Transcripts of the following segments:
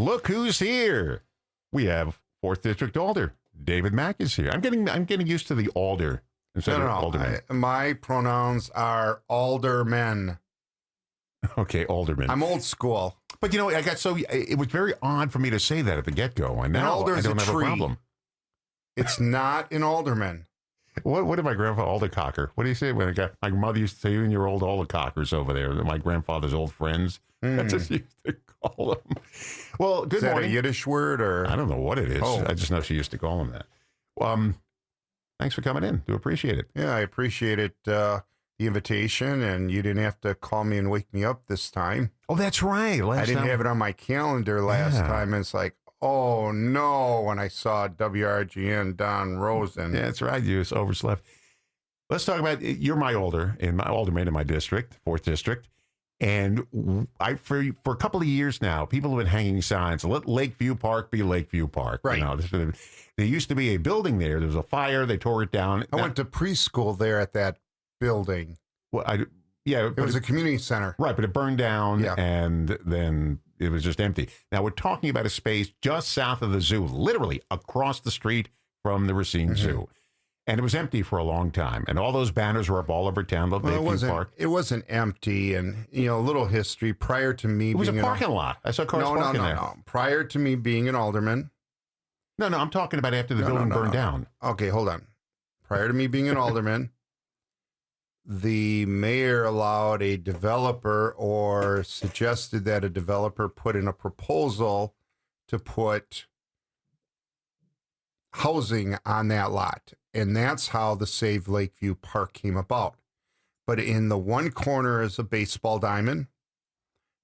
look who's here. We have 4th District Alder. David Maack is here. I'm getting used to the Alder instead of Alderman. My pronouns are aldermen. Okay, Alderman. I'm old school. But it was very odd for me to say that at the get-go, and now I don't have a problem. It's not an alderman. What did my grandfather, Aldercocker? What do you say when my mother used to say, you and your old Aldercockers over there, my grandfather's old friends? That's what she used to call them. Well, good morning. Is that a Yiddish word? Or I don't know what it is. Oh. I just know she used to call them that. Thanks for coming in. Do appreciate it. Yeah, I appreciate it, the invitation, and you didn't have to call me and wake me up this time. Oh, that's right. I didn't have it on my calendar last time, and it's like, oh, no, when I saw WRGN Don Rosen. Yeah, that's right. You just overslept. Let's talk about, you're my alderman in my district, 4th District. And for a couple of years now, people have been hanging signs, let Lakeview Park be Lakeview Park. Right. There used to be a building there. There was a fire. They tore it down. I went to preschool there at that building. Well, it was a community center. Right, but it burned down, and then it was just empty. Now, we're talking about a space just south of the zoo, literally across the street from the Racine Zoo. And it was empty for a long time. And all those banners were up all over town, Lakeview Park. It wasn't empty. And, a little history. Prior to me being... It was a parking lot. I saw cars parking there. No. Prior to me being an alderman. No, I'm talking about after the building burned down. Okay, hold on. Prior to me being an alderman, the mayor allowed a developer, or suggested that a developer put in a proposal to put housing on that lot. And that's how the Save Lakeview Park came about. But in the one corner is a baseball diamond.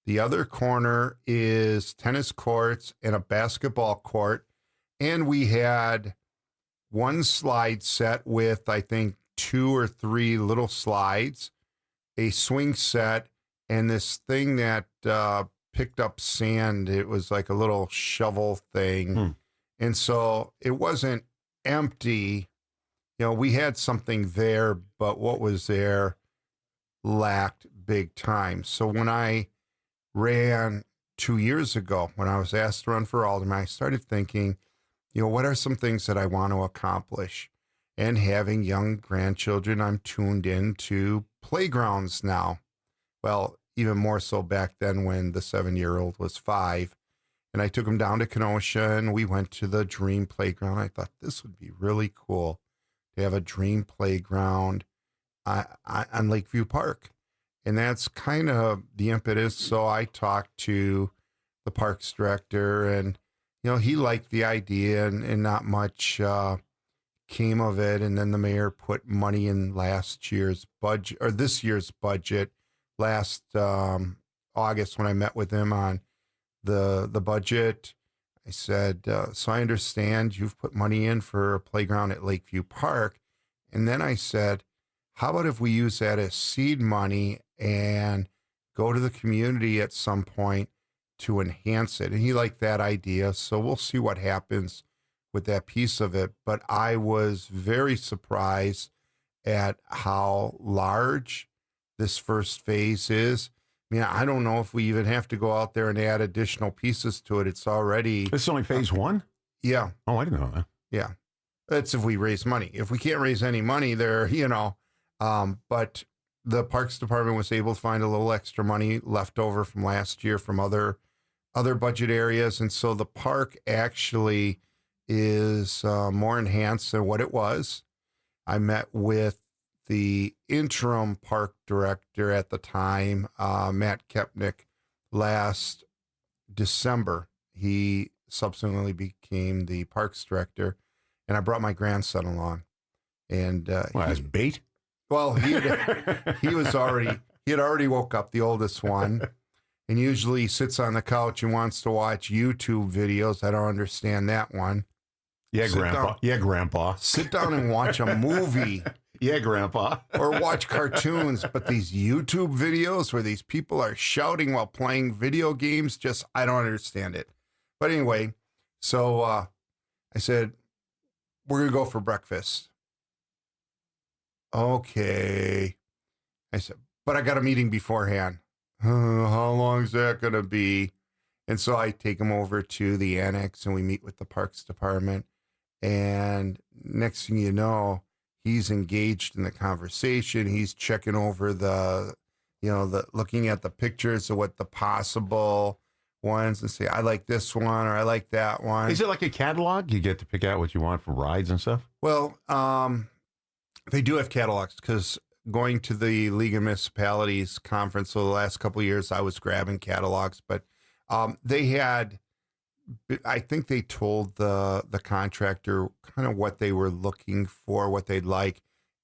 The other corner is tennis courts and a basketball court. And we had one slide set with, I think, 2 or 3 little slides, a swing set, and this thing that picked up sand. It was like a little shovel thing. And so it wasn't empty. We had something there, but what was there lacked big time. So when I ran 2 years ago, when I was asked to run for alderman, I started thinking, what are some things that I want to accomplish? And having young grandchildren, I'm tuned into playgrounds now. Well, even more so back then when the 7-year-old was 5. And I took him down to Kenosha, and we went to the Dream Playground. I thought this would be really cool to have a Dream Playground on Lakeview Park. And that's kind of the impetus. So I talked to the parks director, and, he liked the idea, and not much came of it. And then the mayor put money in last year's budget, or this year's budget, last August when I met with him on the budget. I said, so I understand you've put money in for a playground at Lakeview Park. And then I said, how about if we use that as seed money and go to the community at some point to enhance it? And he liked that idea. So we'll see what happens with that piece of it. But I was very surprised at how large this first phase is. I don't know if we even have to go out there and add additional pieces to it. It's already... This is only phase 1? Yeah. Oh, I didn't know that. Yeah. That's if we raise money. If we can't raise any money there, but the Parks Department was able to find a little extra money left over from last year from other budget areas. And so the park actually is more enhanced than what it was. I met with the interim park director at the time, Matt Kepnick, last December. He subsequently became the parks director, and I brought my grandson along. And as bait? Well, he had already woke up, the oldest one, and usually sits on the couch and wants to watch YouTube videos. I don't understand that one. Yeah, Grandpa. Sit down and watch a movie. Yeah, Grandpa. Or watch cartoons. But these YouTube videos where these people are shouting while playing video games, I don't understand it. But anyway, so I said, we're going to go for breakfast. Okay. I said, but I got a meeting beforehand. How long is that going to be? And so I take him over to the annex and we meet with the parks department. And next thing you know, he's engaged in the conversation. He's checking over looking at the pictures of what the possible ones and say, I like this one or I like that one. Is it like a catalog? You get to pick out what you want for rides and stuff? Well, they do have catalogs because going to the League of Municipalities conference for the last couple of years, I was grabbing catalogs, but they had, I think they told the contractor kind of what they were looking for, what they'd like,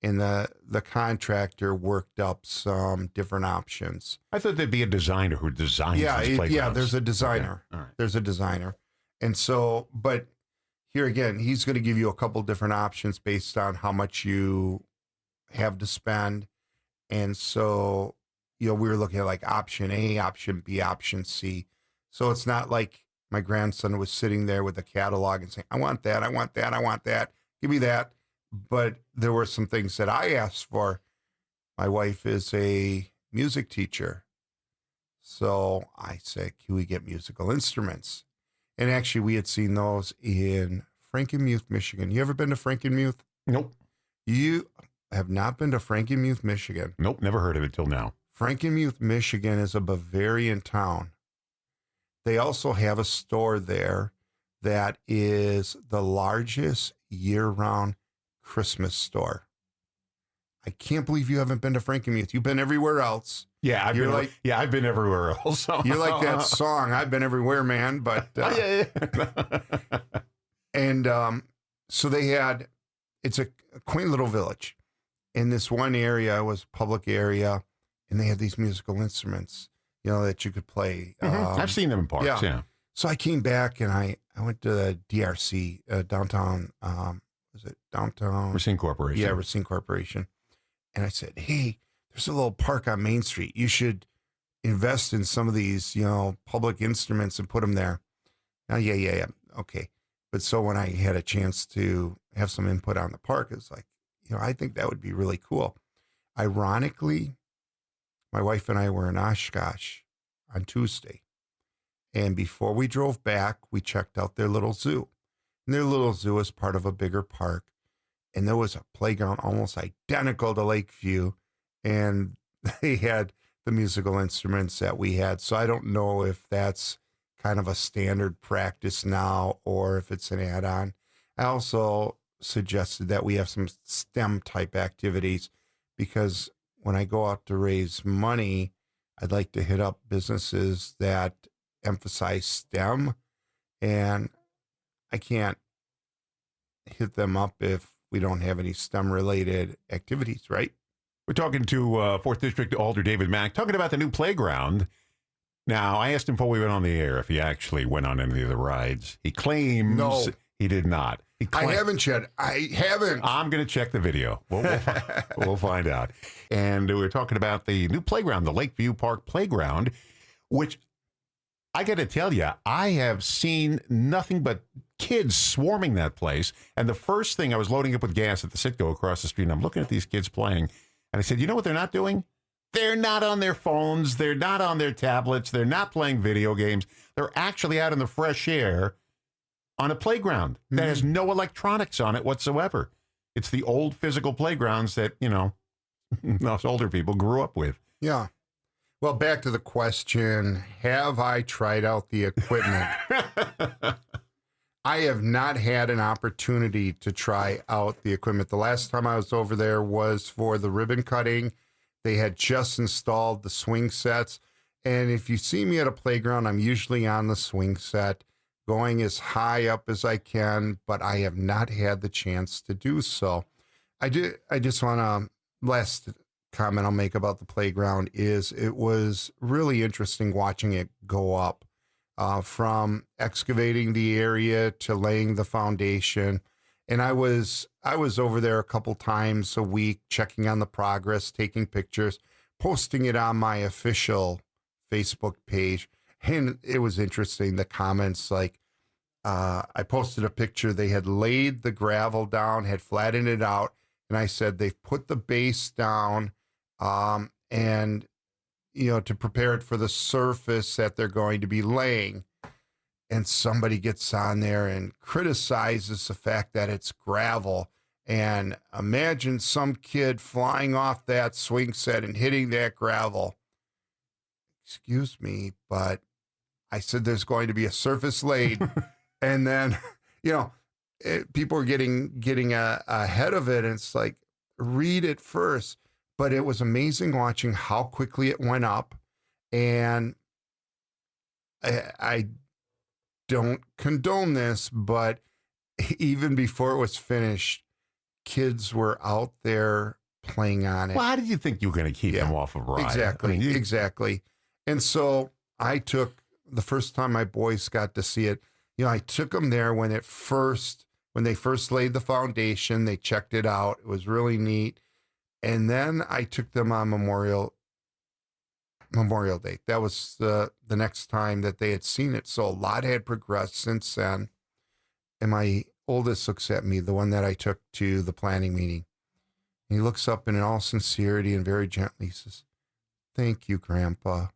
and the contractor worked up some different options. I thought there'd be a designer who designs these playgrounds. Yeah, there's a designer. Okay. All right. There's a designer. And so, but here again, he's going to give you a couple different options based on how much you have to spend. And so, we were looking at like option A, option B, option C. So it's not like my grandson was sitting there with a catalog and saying, I want that, I want that, I want that, give me that. But there were some things that I asked for. My wife is a music teacher. So I said, can we get musical instruments? And actually, we had seen those in Frankenmuth, Michigan. You ever been to Frankenmuth? Nope. You have not been to Frankenmuth, Michigan? Nope, never heard of it till now. Frankenmuth, Michigan is a Bavarian town. They also have a store there that is the largest year-round Christmas store. I can't believe you haven't been to Frankenmuth. You've been everywhere else. Yeah, I've been everywhere else. So. You're like that song, I've been everywhere, man. But yeah. And so it's a quaint little village. In this one area was a public area, and they had these musical instruments, that you could play. I've seen them in parks, yeah. So I came back and I went to the DRC, downtown, was it downtown? Racine Corporation. Yeah, Racine Corporation. And I said, hey, there's a little park on Main Street. You should invest in some of these, public instruments and put them there. Oh, yeah. Okay. But so when I had a chance to have some input on the park, it's like, I think that would be really cool. Ironically, my wife and I were in Oshkosh on Tuesday. And before we drove back, we checked out their little zoo. And their little zoo is part of a bigger park. And there was a playground almost identical to Lakeview. And they had the musical instruments that we had. So I don't know if that's kind of a standard practice now or if it's an add-on. I also suggested that we have some STEM type activities because when I go out to raise money, I'd like to hit up businesses that emphasize STEM, and I can't hit them up if we don't have any STEM related activities, right? We're talking to 4th District Alder David Maack, talking about the new playground. Now, I asked him before we went on the air if he actually went on any of the rides. He claims he did not. I haven't yet. I haven't. I'm going to check the video. We'll find out. And we're talking about the new playground, the Lakeview Park playground, which I got to tell you, I have seen nothing but kids swarming that place. And the first thing, I was loading up with gas at the Citgo across the street, and I'm looking at these kids playing. And I said, you know what they're not doing? They're not on their phones. They're not on their tablets. They're not playing video games. They're actually out in the fresh air on a playground that has no electronics on it whatsoever. It's the old physical playgrounds that, us older people grew up with. Yeah. Well, back to the question, have I tried out the equipment? I have not had an opportunity to try out the equipment. The last time I was over there was for the ribbon cutting. They had just installed the swing sets. And if you see me at a playground, I'm usually on the swing set, going as high up as I can, but I have not had the chance to do so. I just want to, last comment I'll make about the playground is it was really interesting watching it go up, from excavating the area to laying the foundation. And I was over there a couple times a week, checking on the progress, taking pictures, posting it on my official Facebook page. And it was interesting, the comments, like, I posted a picture. They had laid the gravel down, had flattened it out. And I said, they've put the base down, and, to prepare it for the surface that they're going to be laying. and somebody gets on there and criticizes the fact that it's gravel. And imagine some kid flying off that swing set and hitting that gravel. Excuse me, but I said there's going to be a surface laid. And then, people are getting ahead of it. And it's like, read it first. But it was amazing watching how quickly it went up. And I don't condone this, but even before it was finished, kids were out there playing on it. Well, how did you think you were going to keep them off of ride? Exactly, I mean, exactly. And so I took, the first time my boys got to see it, I took them there when they first laid the foundation. They checked it out. It was really neat. And then I took them on Memorial Day. That was the next time that they had seen it. So a lot had progressed since then. And my oldest looks at me, the one that I took to the planning meeting. He looks up and in all sincerity and very gently says, "Thank you, Grandpa."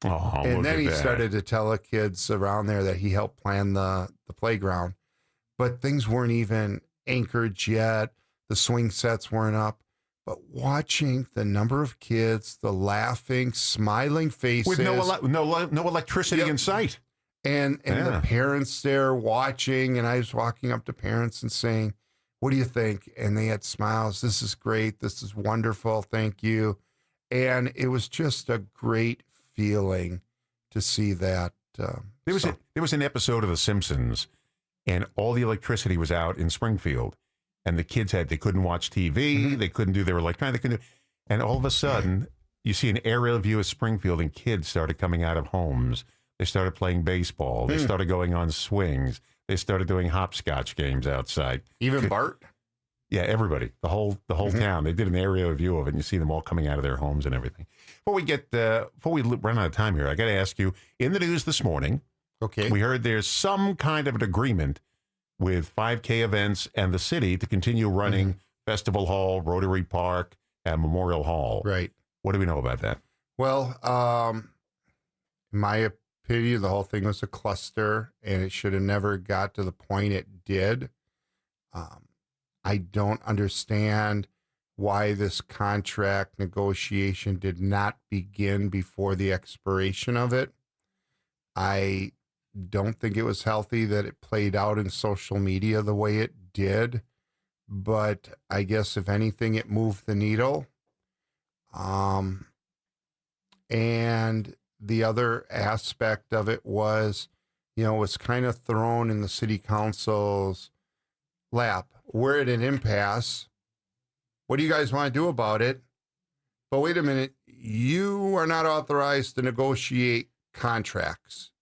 Oh, and then he started to tell the kids around there that he helped plan the playground. But things weren't even anchored yet. The swing sets weren't up. But watching the number of kids, the laughing, smiling faces. With no electricity in sight. And the parents there watching, and I was walking up to parents and saying, "What do you think?" And they had smiles. "This is great. This is wonderful. Thank you." And it was just a great feeling to see that. There was an episode of The Simpsons, and all the electricity was out in Springfield, and the kids they couldn't watch TV, they couldn't do their electronic, and all of a sudden, you see an aerial view of Springfield, and kids started coming out of homes. They started playing baseball. They started going on swings. They started doing hopscotch games outside. Even Bart? Yeah, everybody, the whole town. They did an aerial view of it, and you see them all coming out of their homes and everything. Before we run out of time here, I got to ask you, in the news this morning, we heard there's some kind of an agreement with 5K events and the city to continue running Festival Hall, Rotary Park, and Memorial Hall. Right. What do we know about that? Well, in my opinion, the whole thing was a cluster, and it should have never got to the point it did. I don't understand why this contract negotiation did not begin before the expiration of it. I don't think it was healthy that it played out in social media the way it did, but I guess if anything, it moved the needle. And the other aspect of it was, it was kind of thrown in the city council's lap. We're at an impasse. What do you guys want to do about it? But wait a minute, you are not authorized to negotiate contracts.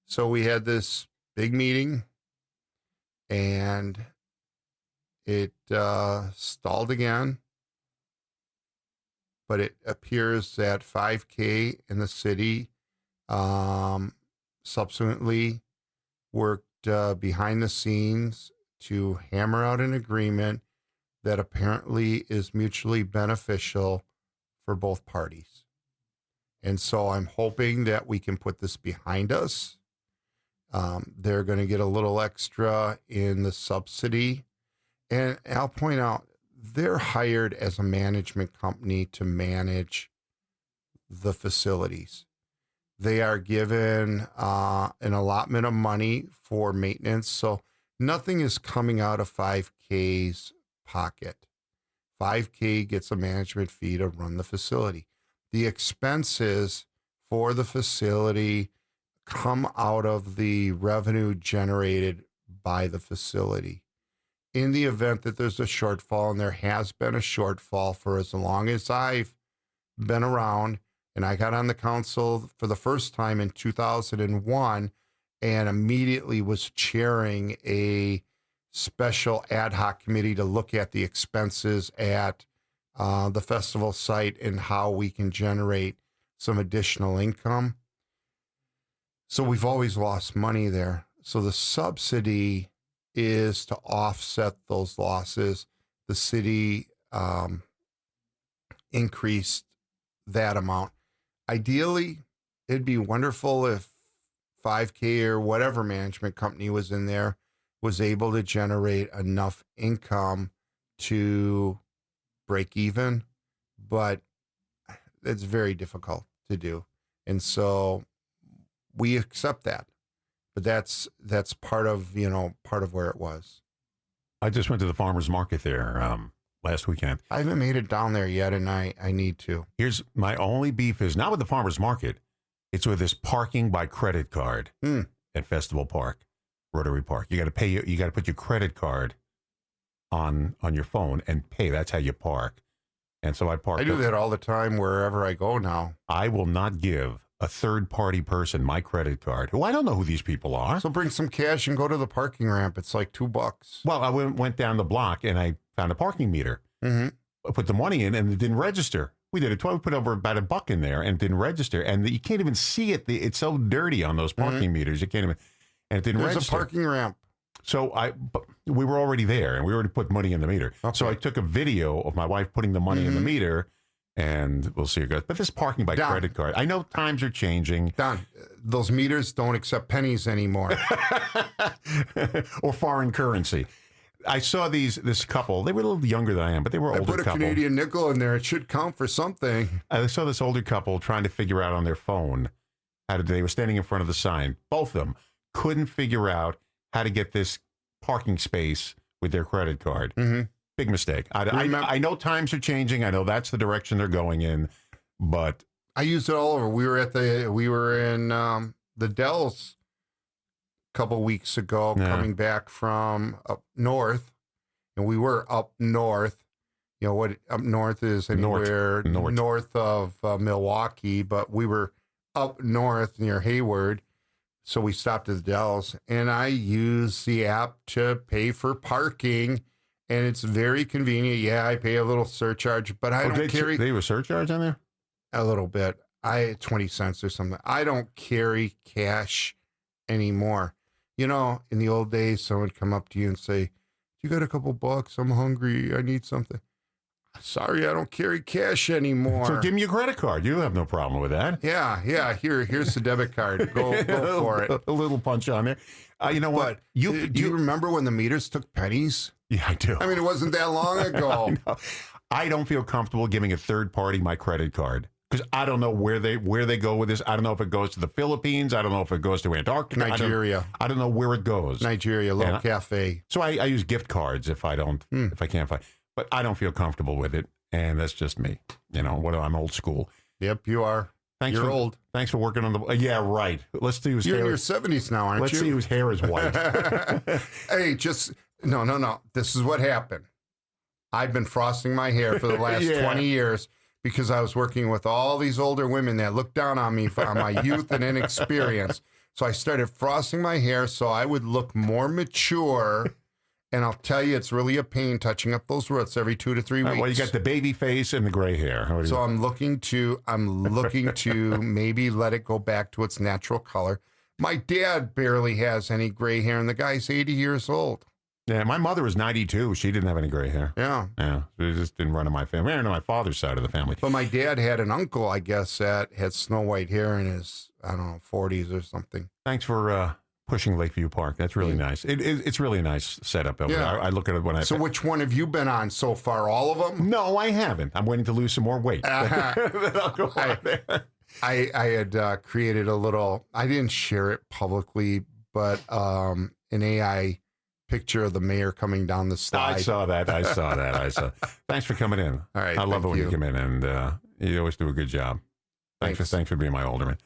So we had this big meeting, and it stalled again. But it appears that 5K in the city subsequently worked behind the scenes to hammer out an agreement that apparently is mutually beneficial for both parties. And so I'm hoping that we can put this behind us. They're going to get a little extra in the subsidy. And I'll point out, they're hired as a management company to manage the facilities. They are given an allotment of money for maintenance. So nothing is coming out of 5K's pocket. 5K gets a management fee to run the facility. The expenses for the facility come out of the revenue generated by the facility. In the event that there's a shortfall, and there has been a shortfall for as long as I've been around, and I got on the council for the first time in 2001, and immediately was chairing a special ad hoc committee to look at the expenses at the festival site and how we can generate some additional income. So we've always lost money there. So the subsidy is to offset those losses. The city increased that amount. Ideally, it'd be wonderful if 5K or whatever management company was in there was able to generate enough income to break even, but it's very difficult to do. And so we accept that. But that's part of where it was. I just went to the farmer's market there last weekend. I haven't made it down there yet, and I need to. Here's my only beef is not with the farmer's market. It's with this parking by credit card at Festival Park, Rotary Park. You got to pay. You got to put your credit card on your phone and pay. That's how you park. And so I park. I do that all the time wherever I go now. I will not give a third-party person my credit card, who I don't know who these people are. So bring some cash and go to the parking ramp. It's like $2. Well, I went down the block and I found a parking meter. Mm-hmm. I put the money in and it didn't register. We did it twice. We put over about $1 in there and it didn't register. And you can't even see it. It's so dirty on those parking meters. You can't even, and it didn't register. There's a parking ramp. So we were already there and we already put money in the meter. Okay. So I took a video of my wife putting the money in the meter. And we'll see how it goes. But this parking by credit card, I know times are changing. Don, those meters don't accept pennies anymore. Or foreign currency. I saw this couple. They were a little younger than I am, but they were older couple. I put a Canadian nickel in there. It should count for something. I saw this older couple trying to figure out on their phone they were standing in front of the sign. Both of them couldn't figure out how to get this parking space with their credit card. Mm-hmm. Big mistake. I know times are changing. I know that's the direction they're going in, but I used it all over. We were in the Dells a couple weeks ago, coming back from up north, and we were up north. You know what up north is anywhere north of Milwaukee, but we were up north near Hayward. So we stopped at the Dells, and I used the app to pay for parking. And it's very convenient. Yeah, I pay a little surcharge, but I don't carry... They have a surcharge on there? A little bit. 20 cents or something. I don't carry cash anymore. You know, in the old days, someone would come up to you and say, you got a couple bucks? I'm hungry. I need something. Sorry, I don't carry cash anymore. So give me your credit card. You have no problem with that. Yeah. Here's the debit card. Go for it. A little punch on there. You know what? Do you remember when the meters took pennies? Yeah, I do. I mean, it wasn't that long ago. I don't feel comfortable giving a third party my credit card because I don't know where they go with this. I don't know if it goes to the Philippines. I don't know if it goes to Antarctica. Nigeria. I don't know where it goes. Nigeria, little cafe. So I use gift cards if I can't find. But I don't feel comfortable with it, and that's just me. You know, I'm old school. Yep, you are. You're old. Thanks for working on the... yeah, right. Let's see whose hair... You're in your 70s now, aren't you? Let's see whose hair is white. Hey, No. This is what happened. I've been frosting my hair for the last 20 years because I was working with all these older women that looked down on me for my youth and inexperience. So I started frosting my hair so I would look more mature. And I'll tell you, it's really a pain touching up those roots every 2 to 3 weeks. Well, you got the baby face and the gray hair. So I'm looking to maybe let it go back to its natural color. My dad barely has any gray hair, and the guy's 80 years old. Yeah, my mother was 92. She didn't have any gray hair. Yeah. It just didn't run in my family. Ran on my father's side of the family. But my dad had an uncle, I guess, that had snow white hair in his, 40s or something. Thanks for pushing Lakeview Park. That's really nice. It's really a nice setup. I look at it when I... So which one have you been on so far? All of them? No, I haven't. I'm waiting to lose some more weight. I'll go on there. I had created a little... I didn't share it publicly, but an AI... picture of the mayor coming down the slide. I saw that. Thanks for coming in. All right. I love it when you come in, and you always do a good job. Thanks for being my alderman.